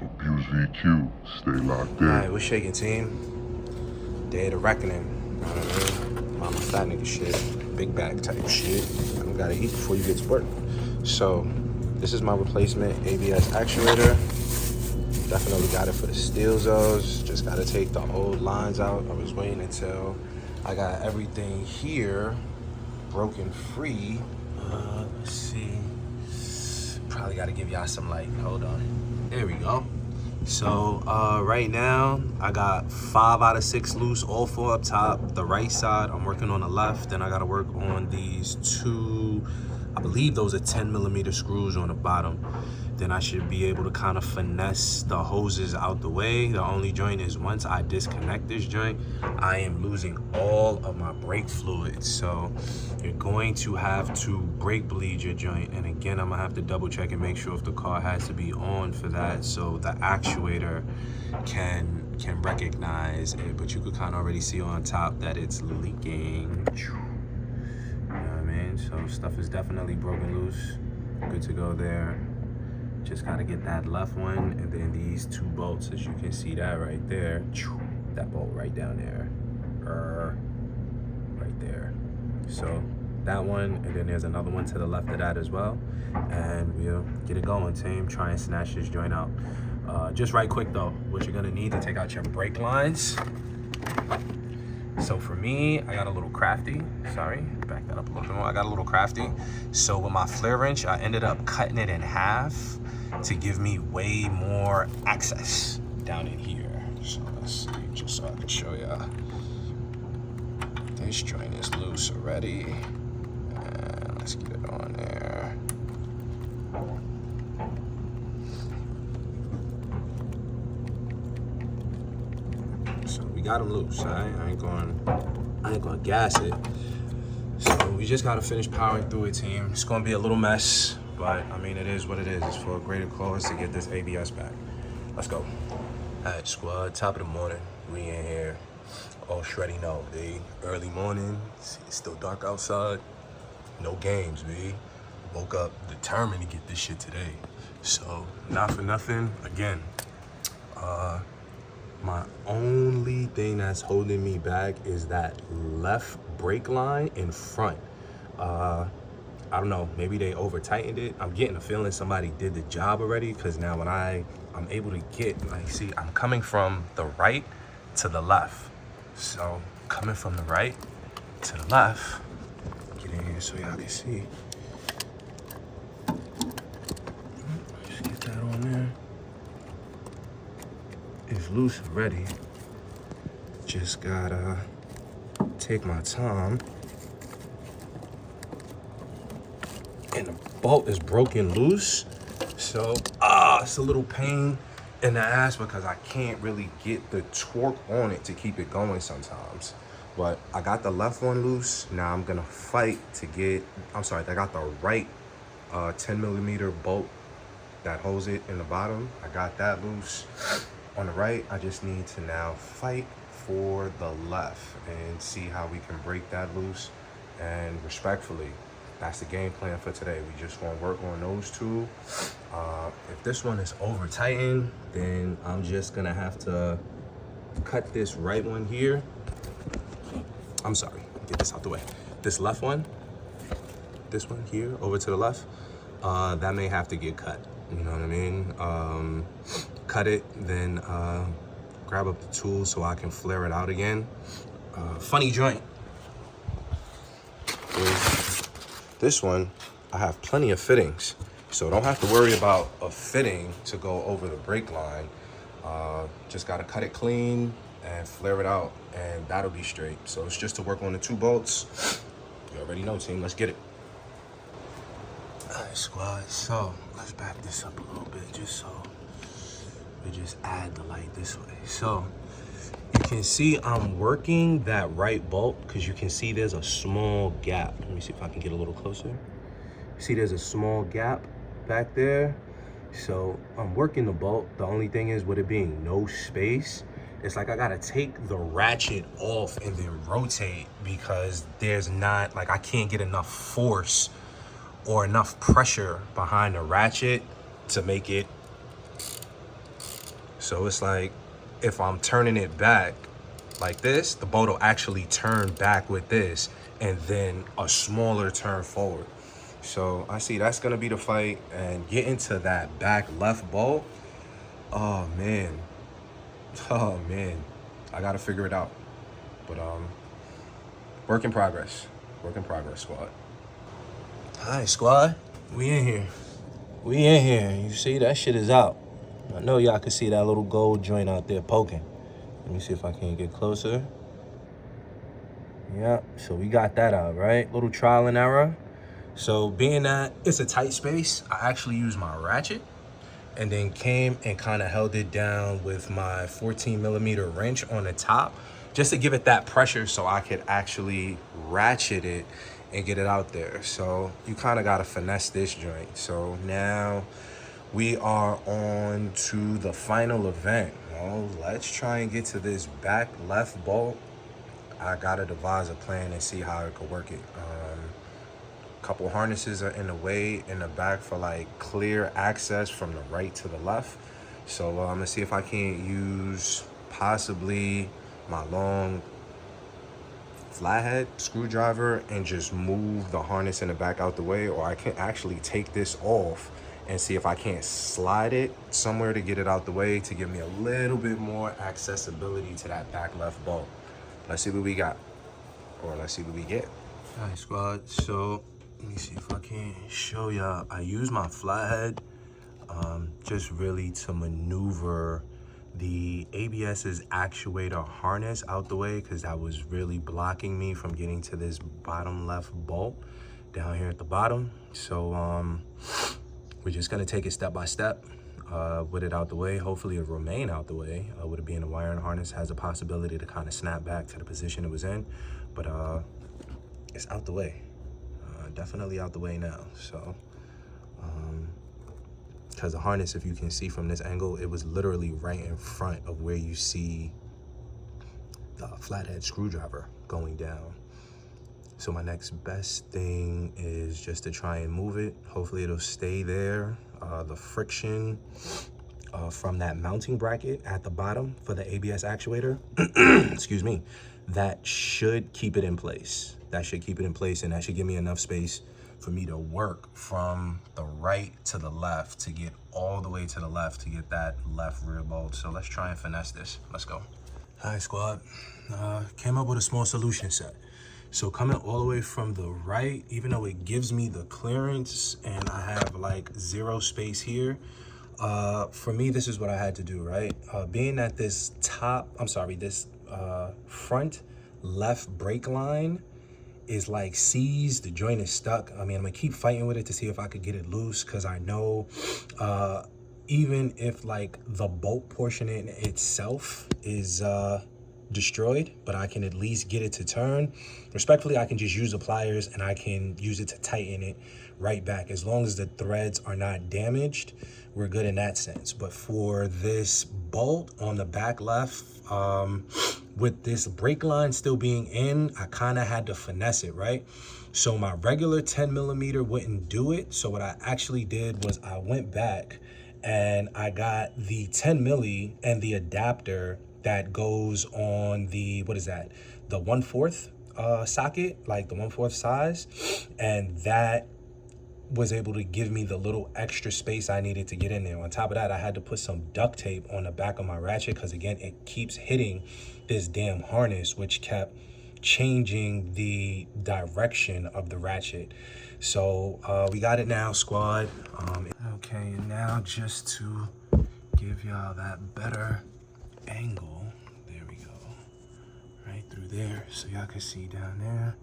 Abuse VQ, stay locked in. Alright, we're shaking, team. Day of the reckoning. You know what I mean? Mama fat nigga shit. Big bag type shit. You gotta eat before you get to work. So, this is my replacement ABS actuator. Definitely got it for the steel zones. Just gotta take the old lines out. I was waiting until I got everything here broken free. Let's see. Probably gotta give y'all some light. Hold on. There we go. So right now I got 5 out of 6 loose, all 4 up top. The right side I'm working on the left. Then I gotta work on these 2, I believe those are 10mm screws on the bottom. Then I should be able to kind of finesse the hoses out the way. The only joint is once I disconnect this joint, I am losing all of my brake fluid. So you're going to have to brake bleed your joint. And again, I'm gonna have to double check and make sure if the car has to be on for that, so the actuator can recognize it. But you could kind of already see on top that it's leaking. You know what I mean? So stuff is definitely broken loose. Good to go there. Just gotta get that left one, and then these 2 bolts, as you can see that right there, that bolt right down there, right there. So that one, and then there's another one to the left of that as well, and we'll get it going, team. Try and snatch this joint out. Just right quick though, what you're gonna need to take out your brake lines. So for me, I got a little crafty. Sorry, back that up a little bit more. I got a little crafty. So with my flare wrench, I ended up cutting it in half to give me way more access down in here. So let's see, just so I can show ya. This joint is loose already. And let's get it on there. So we got them loose. I ain't gonna gas it. So we just gotta finish powering through it, team. It's gonna be a little mess, but I mean, it is what it is. It's for a greater cause to get this ABS back. Let's go. All right, squad, top of the morning. We in here. All shreddy no, B. Early morning, it's still dark outside. No games, B. Woke up determined to get this shit today. So, not for nothing, again, my only thing that's holding me back is that left brake line in front. I don't know, maybe they over tightened it. I'm getting a feeling somebody did the job already, because now when I'm able to get, like, see, I'm coming from the right to the left. So coming from the right to the left, get in here so y'all can see. Just get that on there. It's loose already. Just gotta take my time. And the bolt is broken loose. So, it's a little pain in the ass because I can't really get the torque on it to keep it going sometimes. But I got the left one loose. Now I'm gonna fight to get, I got the right 10mm bolt that holds it in the bottom. I got that loose. On the right, I just need to now fight for the left and see how we can break that loose. And respectfully, that's the game plan for today. We just gonna work on those 2. If this one is over tightened, then I'm just gonna have to cut this right one here. I'm sorry, get this out the way. This left one, this one here, over to the left, that may have to get cut. You know what I mean? Cut it, then grab up the tool so I can flare it out again. Funny joint. This one, I have plenty of fittings, so don't have to worry about a fitting to go over the brake line. Just gotta cut it clean and flare it out, and that'll be straight. So it's just to work on the 2 bolts. You already know, team, let's get it. All right, squad, so let's back this up a little bit just so we just add the light this way. So you can see I'm working that right bolt because you can see there's a small gap. Let me see if I can get a little closer. See, there's a small gap back there. So I'm working the bolt. The only thing is, with it being no space, it's like I gotta take the ratchet off and then rotate, because there's not, like, I can't get enough force or enough pressure behind the ratchet to make it So it's like, if I'm turning it back like this, the boat will actually turn back with this, and then a smaller turn forward. So I see that's gonna be the fight, and get into that back left bolt. Oh man, I gotta figure it out. But work in progress, squad. All right, squad, we in here. You see, that shit is out. I know y'all can see that little gold joint out there poking. Let me see if I can get closer. Yeah, so we got that out, right? Little trial and error. So being that it's a tight space, I actually used my ratchet and then came and kind of held it down with my 14mm wrench on the top, just to give it that pressure so I could actually ratchet it and get it out there. So you kind of got to finesse this joint. So now we are on to the final event. Well, let's try and get to this back left bolt. I gotta devise a plan and see how I could work it. Couple harnesses are in the way in the back for like clear access from the right to the left. So I'm gonna see if I can use possibly my long flathead screwdriver and just move the harness in the back out the way, or I can actually take this off and see if I can't slide it somewhere to get it out the way to give me a little bit more accessibility to that back left bolt. Let's see what we got, or let's see what we get. All right, squad, so let me see if I can show y'all. I use my flathead just really to maneuver the ABS's actuator harness out the way, because that was really blocking me from getting to this bottom left bolt down here at the bottom. So we're just gonna take it step by step with it out the way. Hopefully it'll remain out the way. With it being a wiring harness, has a possibility to kind of snap back to the position it was in, but it's out the way. Definitely out the way now. So because the harness, if you can see from this angle, it was literally right in front of where you see the flathead screwdriver going down. So my next best thing is just to try and move it. Hopefully it'll stay there. The friction from that mounting bracket at the bottom for the ABS actuator, excuse me, that should keep it in place. That should keep it in place, and that should give me enough space for me to work from the right to the left to get all the way to the left to get that left rear bolt. So let's try and finesse this. Let's go. All right, squad. Came up with a small solution set. So coming all the way from the right, even though it gives me the clearance and I have like zero space here, for me, this is what I had to do, right? Being that this front left brake line is like seized, the joint is stuck. I mean, I'm gonna keep fighting with it to see if I could get it loose, because I know even if like the bolt portion in itself is destroyed, but I can at least get it to turn. Respectfully, I can just use the pliers and I can use it to tighten it right back. As long as the threads are not damaged, we're good in that sense. But for this bolt on the back left, with this brake line still being in, I kind of had to finesse it, right? So my regular 10mm wouldn't do it. So what I actually did was I went back and I got the 10mm and the adapter that goes on the, what is that? The 1/4 socket, like the 1/4 size. And that was able to give me the little extra space I needed to get in there. On top of that, I had to put some duct tape on the back of my ratchet, because again, it keeps hitting this damn harness, which kept changing the direction of the ratchet. So we got it now, squad. Okay, and now just to give y'all that better angle, there we go, right through there, so y'all can see down there.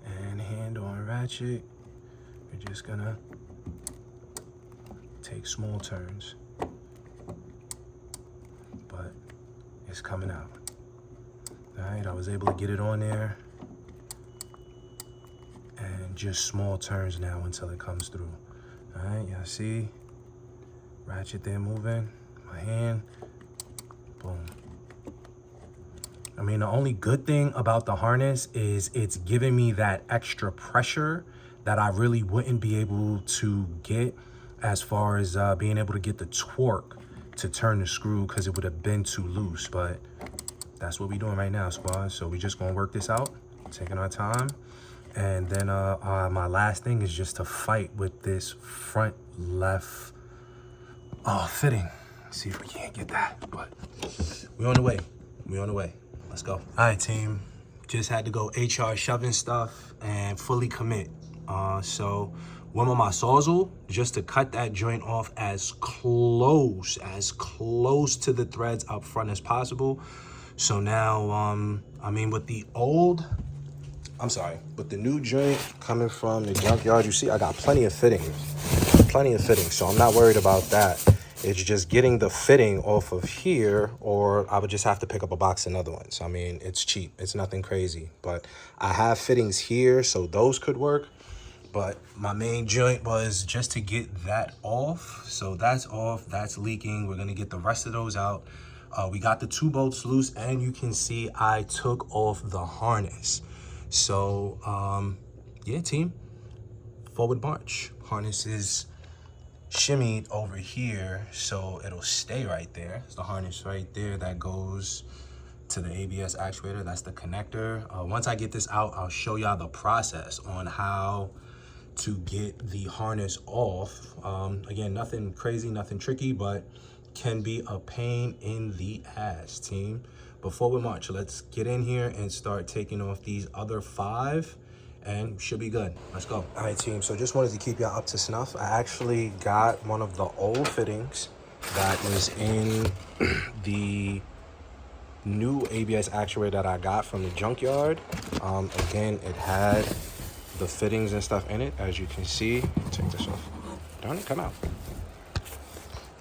And hand on ratchet, we're just gonna take small turns, but it's coming out. All right, I was able to get it on there, and just small turns now until it comes through. All right, y'all see, ratchet there moving, my hand, boom. I mean, the only good thing about the harness is it's giving me that extra pressure that I really wouldn't be able to get as far as being able to get the torque to turn the screw because it would have been too loose, but that's what we're doing right now, squad. So we just gonna work this out, taking our time. And then my last thing is just to fight with this front left fitting. See if we can't get that, but we on the way. We on the way. Let's go. All right, team. Just had to go HR shoving stuff and fully commit. So went with my Sawzall just to cut that joint off as close to the threads up front as possible. So now, with the new joint coming from the junkyard, you see I got plenty of fittings. So I'm not worried about that. It's just getting the fitting off of here, or I would just have to pick up a box of other ones. I mean, it's cheap. It's nothing crazy. But I have fittings here, so those could work. But my main joint was just to get that off. So that's off. That's leaking. We're going to get the rest of those out. We got the 2 bolts loose, and you can see I took off the harness. So, yeah, team. Forward march. Harness is shimmied over here, so it'll stay right there. It's the harness right there that goes to the ABS actuator. That's the connector. Once I get this out, I'll show y'all the process on how to get the harness off. Again, nothing crazy, nothing tricky, but can be a pain in the ass, team. Before we march, let's get in here and start taking off these other 5. And should be good. Let's go. All right, team. So just wanted to keep y'all up to snuff. I actually got one of the old fittings that was in the new ABS actuator that I got from the junkyard. Again, it had the fittings and stuff in it, as you can see. Take this off. Darn it, come out.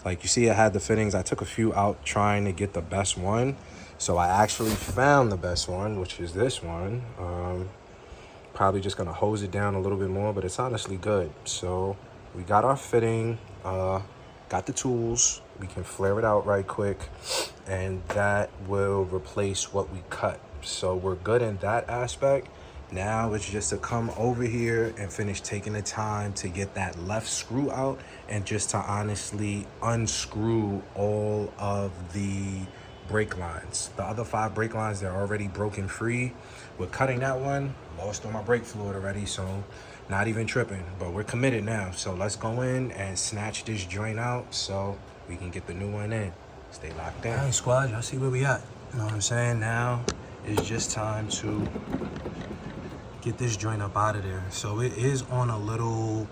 Like you see, I had the fittings. I took a few out trying to get the best one. So I actually found the best one, which is this one. Probably just gonna hose it down a little bit more, but it's honestly good. So we got our fitting, got the tools. We can flare it out right quick, and that will replace what we cut. So we're good in that aspect. Now it's just to come over here and finish taking the time to get that left screw out, and just to honestly unscrew all of the brake lines. The other 5 brake lines, they're already broken free. We're cutting that one, lost all my brake fluid already, so not even tripping. But we're committed now, so let's go in and snatch this joint out so we can get the new one in. Stay locked in. All right, squad, y'all see where we at. You know what I'm saying? Now it's just time to get this joint up out of there. So it is on a little,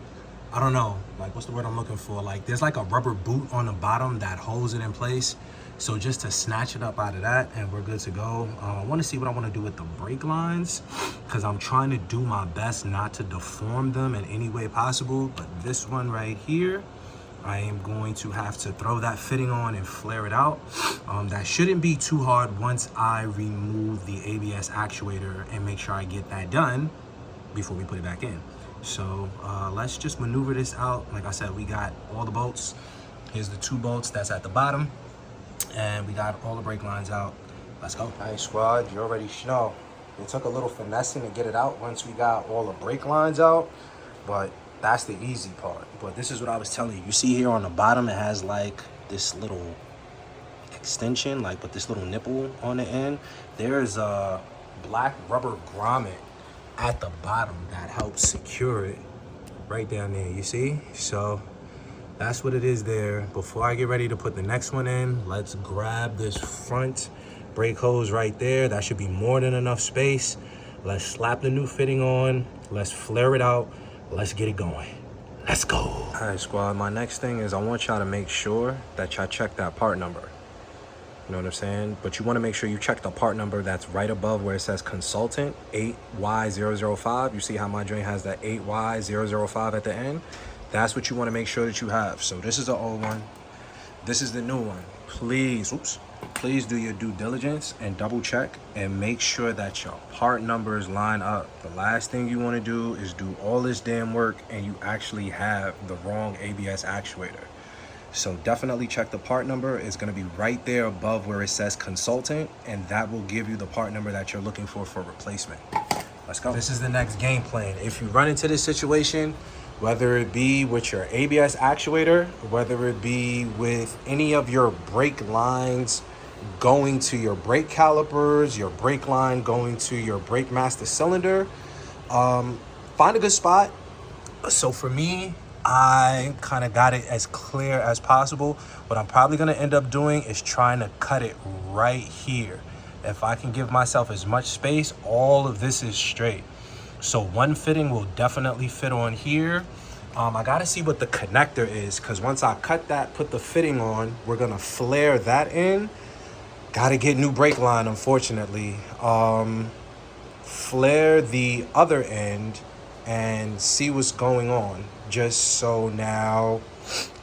I don't know, like what's the word I'm looking for? Like there's like a rubber boot on the bottom that holds it in place. So just to snatch it up out of that, and we're good to go. I want to see what I want to do with the brake lines, because I'm trying to do my best not to deform them in any way possible. But this one right here, I am going to have to throw that fitting on and flare it out. That shouldn't be too hard once I remove the ABS actuator and make sure I get that done before we put it back in. So let's just maneuver this out. Like I said, we got all the bolts. Here's the 2 bolts that's at the bottom. And we got all the brake lines out. Let's go. All right, squad, you already know. It took a little finessing to get it out once we got all the brake lines out, but that's the easy part. But this is what I was telling you. You see here on the bottom, it has like this little extension, like with this little nipple on the end. There's a black rubber grommet at the bottom that helps secure it right down there, you see? So that's what it is there. Before I get ready to put the next one in, let's grab this front brake hose right there. That should be more than enough space. Let's slap the new fitting on. Let's flare it out. Let's get it going. Let's go. All right, squad, my next thing is I want y'all to make sure that y'all check that part number. You know what I'm saying? But you want to make sure you check the part number that's right above where it says consultant 8Y005. You see how my joint has that 8Y005 at the end? That's what you want to make sure that you have. So this is the old one. This is the new one. Please do your due diligence and double check and make sure that your part numbers line up. The last thing you want to do is do all this damn work and you actually have the wrong ABS actuator. So definitely check the part number. It's going to be right there above where it says consultant, and that will give you the part number that you're looking for replacement. Let's go. This is the next game plan. If you run into this situation, whether it be with your ABS actuator, whether it be with any of your brake lines going to your brake calipers, your brake line going to your brake master cylinder. Find a good spot. So for me, I kind of got it as clear as possible. What I'm probably going to end up doing is trying to cut it right here. If I can give myself as much space, all of this is straight. So one fitting will definitely fit on here. I got to see what the connector is, because once I cut that, put the fitting on, we're going to flare that in. Got to get new brake line, unfortunately. Flare the other end and see what's going on, just so now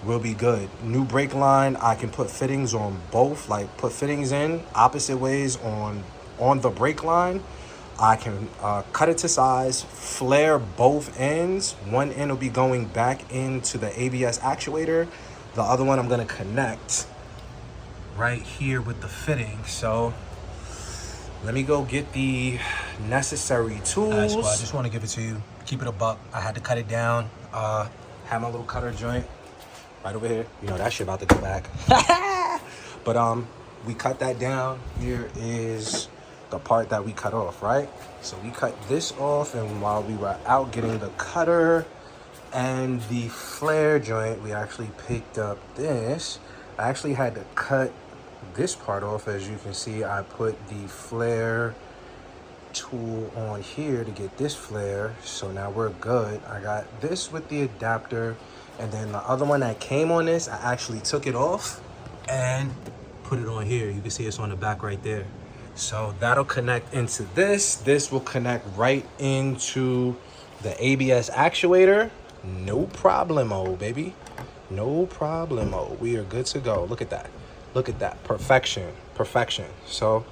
we'll be good. New brake line, I can put fittings on both, like put fittings in opposite ways on the brake line. I can cut it to size, flare both ends. One end will be going back into the ABS actuator. The other one I'm gonna connect right here with the fitting. So let me go get the necessary tools. All right, squad, I just want to give it to you. Keep it a buck. I had to cut it down. Have my little cutter joint right over here. You know that shit about to go back. But we cut that down. Here is the part that we cut off, right? So we cut this off, and while we were out getting the cutter and the flare joint, we actually picked up this. I actually had to cut this part off. As you can see, I put the flare tool on here to get this flare, so now we're good. I got this with the adapter, and then the other one that came on this, I actually took it off and put it on here. You can see it's on the back right there. So that'll connect into this. This will connect right into the ABS actuator. No problemo, baby. No problemo. We are good to go. Look at that. Look at that. Perfection. Perfection. So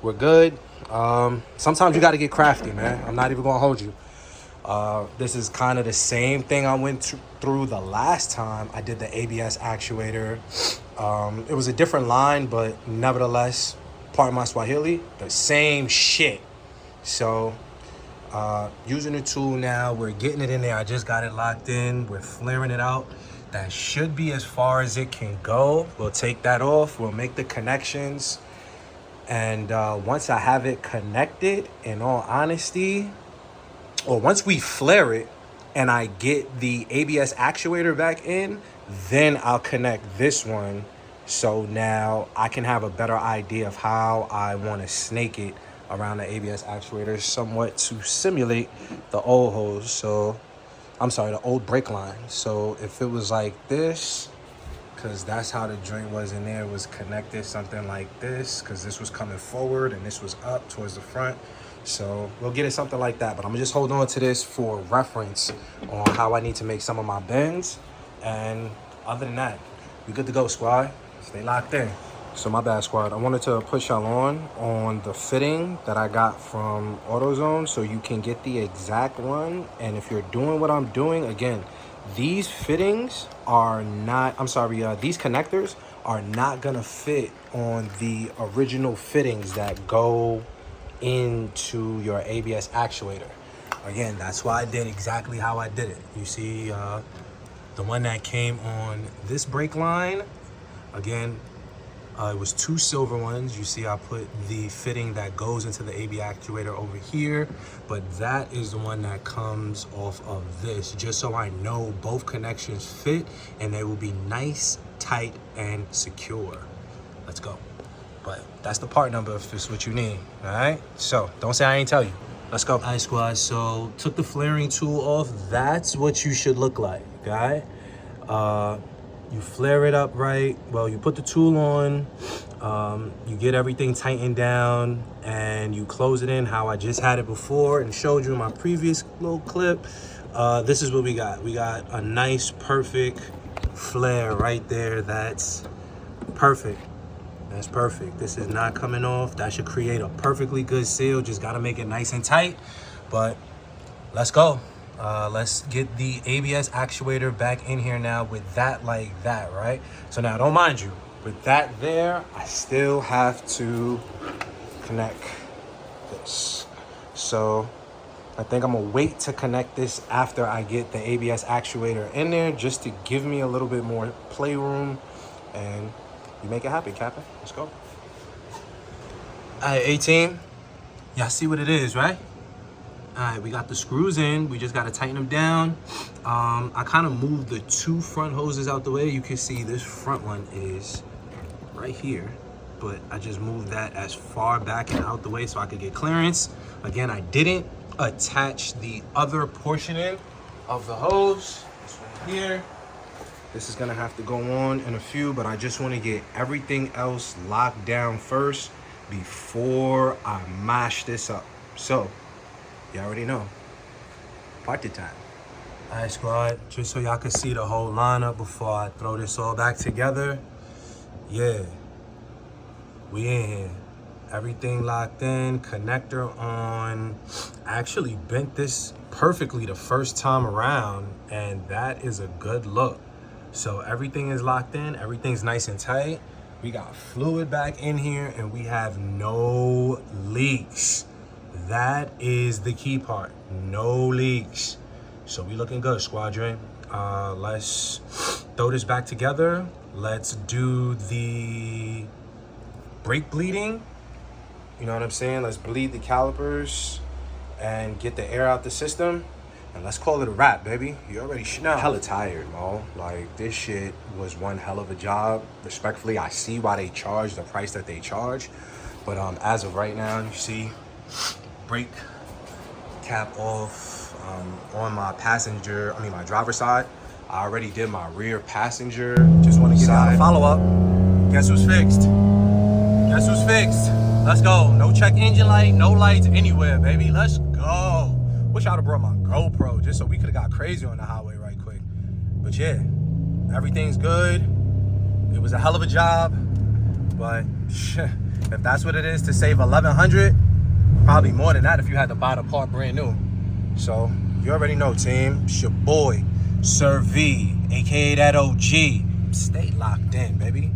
we're good. Sometimes you got to get crafty, man. I'm not even going to hold you. This is kind of the same thing I went through the last time I did the ABS actuator. It was a different line, but nevertheless, part of my Swahili, the same shit. So using the tool now, we're getting it in there. I just got it locked in. We're flaring it out. That should be as far as it can go. We'll take that off. We'll make the connections. And once I have it connected, in all honesty, or once we flare it and I get the ABS actuator back in, then I'll connect this one. So now I can have a better idea of how I want to snake it around the ABS actuator, somewhat to simulate the old hose. So, I'm sorry, the old brake line. So if it was like this, because that's how the joint was in there, was connected something like this, because this was coming forward and this was up towards the front. So we'll get it something like that, but I'm gonna just hold on to this for reference on how I need to make some of my bends. And other than that, we good to go, squad. Stay locked in. So my bad, squad. I wanted to push y'all on the fitting that I got from AutoZone so you can get the exact one. And if you're doing what I'm doing, again, these fittings are not, these connectors are not gonna fit on the original fittings that go into your ABS actuator. Again, that's why I did exactly how I did it. You see the one that came on this brake line, again, it was two silver ones. You see I put the fitting that goes into the ABS actuator over here, but that is the one that comes off of this, just so I know both connections fit and they will be nice, tight, and secure. Let's go. But that's the part number if it's what you need, all right? So don't say I ain't tell you. Let's go. All right, squad, so took the flaring tool off. That's what you should look like, all right? You flare it up right. Well, you put the tool on, you get everything tightened down, and you close it in how I just had it before and showed you in my previous little clip. This is what we got. We got a nice, perfect flare right there. That's perfect. That's perfect. This is not coming off. That should create a perfectly good seal. Just got to make it nice and tight. But let's go. Let's get the ABS actuator back in here now with that like that, right? So now, don't mind you, with that there, I still have to connect this. So I think I'm gonna wait to connect this after I get the ABS actuator in there, just to give me a little bit more playroom, and you make it happen, Captain. Let's go. All right, 18. Y'all see what it is, right? All right, we got the screws in. We just gotta tighten them down. I kind of moved the 2 front hoses out the way. You can see this front one is right here, but I just moved that as far back and out the way so I could get clearance. Again, I didn't attach the other portion in of the hose. This right here. This is gonna have to go on in a few, but I just want to get everything else locked down first before I mash this up. So, you already know, party time. All right, squad, just so y'all can see the whole lineup before I throw this all back together. Yeah, we in here. Everything locked in, connector on. I actually bent this perfectly the first time around, and that is a good look. So everything is locked in, everything's nice and tight. We got fluid back in here, and we have no leaks. That is the key part, no leaks. So we looking good, squadron. Let's throw this back together. Let's do the brake bleeding. You know what I'm saying? Let's bleed the calipers and get the air out the system. And let's call it a wrap, baby. You already know. Hella tired, Mo. Like, this shit was one hell of a job. Respectfully, I see why they charge the price that they charge. But as of right now, you see, brake cap off on my my driver's side. I already did my rear passenger. Just want to get out a follow-up. Guess who's fixed? Guess who's fixed? Let's go. No check engine light, no lights anywhere, baby. Let's go. Wish I'd have brought my GoPro just so we could have got crazy on the highway right quick. But yeah, everything's good. It was a hell of a job. But if that's what it is to save $1,100, probably more than that if you had to buy the part brand new. So you already know, team. It's your boy, Sir V, aka that OG. Stay locked in, baby.